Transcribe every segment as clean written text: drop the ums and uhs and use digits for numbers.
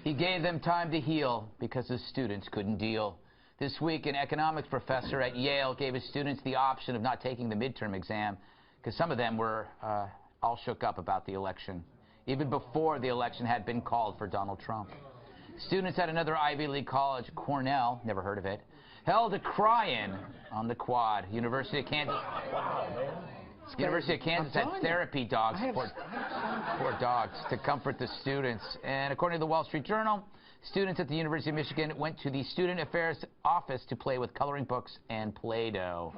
He gave them time to heal because his students couldn't deal. This week, an economics professor at Yale gave his students the option of not taking the midterm exam because some of them were all shook up about the election, even before the election had been called for Donald Trump. Students at another Ivy League college, Cornell, never heard of it, held a cry-in on the quad. University of Kansas. University of Kansas had therapy dogs, poor dogs, to comfort the students. And according to the Wall Street Journal, students at the University of Michigan went to the Student Affairs office to play with coloring books and Play-Doh.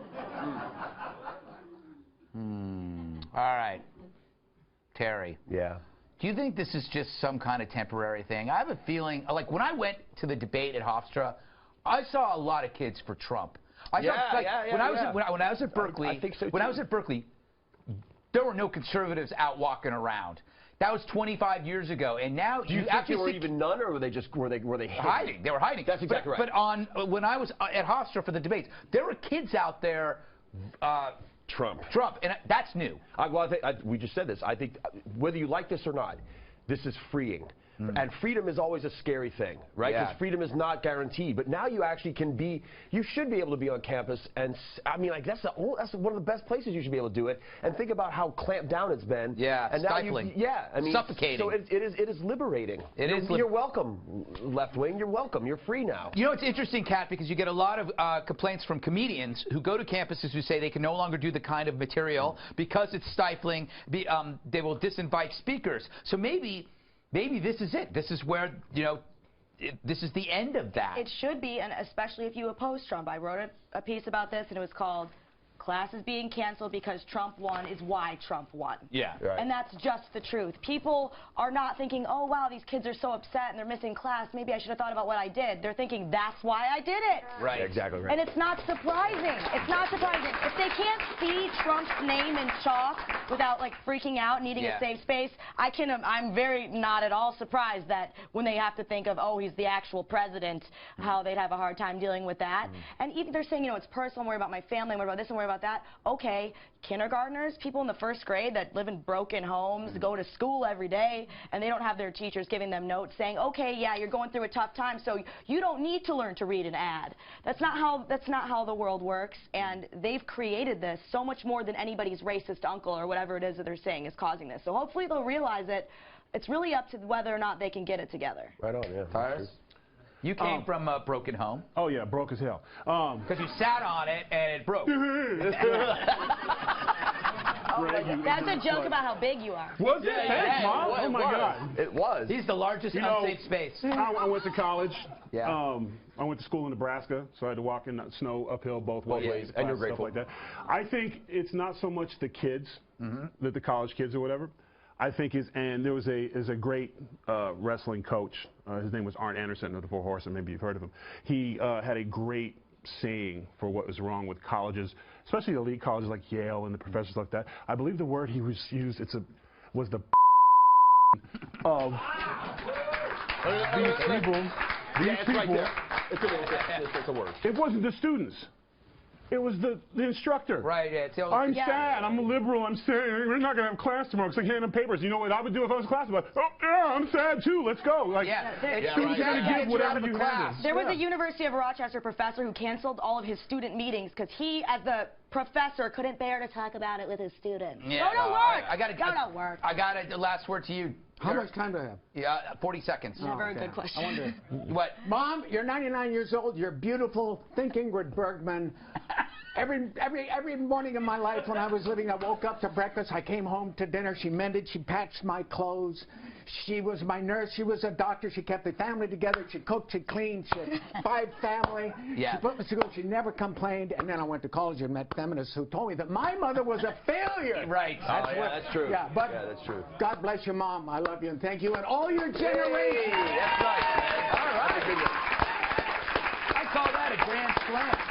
All right. Terry. Yeah. Do you think this is just some kind of temporary thing? I have a feeling, like when I went to the debate at Hofstra, I saw a lot of kids for Trump. When I was at Berkeley, I think so too. When I was at Berkeley, there were no conservatives out walking around. That was 25 years ago, and now do you think there were even none, or were they just were they hiding? They were hiding. That's exactly right. But when I was at Hofstra for the debates, there were kids out there. Trump, and that's new. Well, we just said this. I think whether you like this or not, this is freeing. And freedom is always a scary thing, right? Because freedom is not guaranteed. But now you actually can be, you should be able to be on campus. And I mean, like that's one of the best places you should be able to do it. And think about how clamped down it's been. Yeah, and stifling. I mean, suffocating. So it is liberating. You're welcome, left wing. You're welcome. You're free now. You know, it's interesting, Kat, because you get a lot of complaints from comedians who go to campuses who say they can no longer do the kind of material because it's stifling. They will disinvite speakers. So maybe this is it. This is where, you know, this is the end of that. It should be, and especially if you oppose Trump. I wrote a piece about this, and it was called "Class is being canceled because Trump won is why Trump won." Yeah. Right. And that's just the truth. People are not thinking, oh, wow, these kids are so upset and they're missing class. Maybe I should have thought about what I did. They're thinking, that's why I did it. Right. Yeah, exactly right. And it's not surprising. It's not surprising. If they can't see Trump's name in chalk without, like, freaking out, needing a safe space, I'm very not at all surprised that when they have to think of, oh, he's the actual president, how they'd have a hard time dealing with that. And even they're saying, you know, it's personal, I'm worried about my family, I'm worried about this, I'm worried about that. Okay, kindergartners, people in the first grade that live in broken homes, go to school every day, and they don't have their teachers giving them notes saying, okay, yeah, you're going through a tough time, so you don't need to learn to read an ad. That's not how the world works, and they've created this so much more than anybody's racist uncle or whatever it is that they're saying is causing this. So hopefully they'll realize it. It's really up to whether or not they can get it together. Right on, yeah. Tires? You came from a broken home. Oh, yeah, broke as hell. Because you sat on it and it broke. That's a joke about how big you are. Was it? Thanks, Mom. Oh, my God. It was. He's the largest unsafe space. I went to college. Yeah. I went to school in Nebraska, so I had to walk in the snow uphill both ways. And you're grateful. Stuff like that. I think it's not so much the kids, the college kids or whatever. I think and there was a great wrestling coach. His name was Arn Anderson of the Four Horsemen. Maybe you've heard of him. He had a great saying for what was wrong with colleges, especially elite colleges like Yale and the professors like that. I believe the word he used was the of these people. It's right there. It's a word. It wasn't the students. It was the instructor. Right, yeah. I'm sad. I'm a liberal. I'm sad. We're not going to have class tomorrow because I can't have papers. You know what I would do if I was in class? I'd be like, oh, yeah, I'm sad too. Let's go. Like, students are going to give whatever you have. There was a University of Rochester professor who canceled all of his student meetings because he, as the professor, couldn't bear to talk about it with his students. Yeah, Go to work. Go to work. I got a last word to you. How much time do I have? Yeah, 40 seconds. Never a good question. I wonder. What? Mom, you're 99 years old. You're beautiful. Think Ingrid Bergman. Every morning in my life when I was living, I woke up to breakfast. I came home to dinner. She mended. She patched my clothes. She was my nurse. She was a doctor. She kept the family together. She cooked. She cleaned. She had 5 family. Yeah. She put me to school. She never complained. And then I went to college and met feminists who told me that my mother was a failure. Right. That's true. Yeah, but that's true. God bless your mom. I love you and thank you and all your generations. Hey, that's nice, man. All right. I call that a grand slam.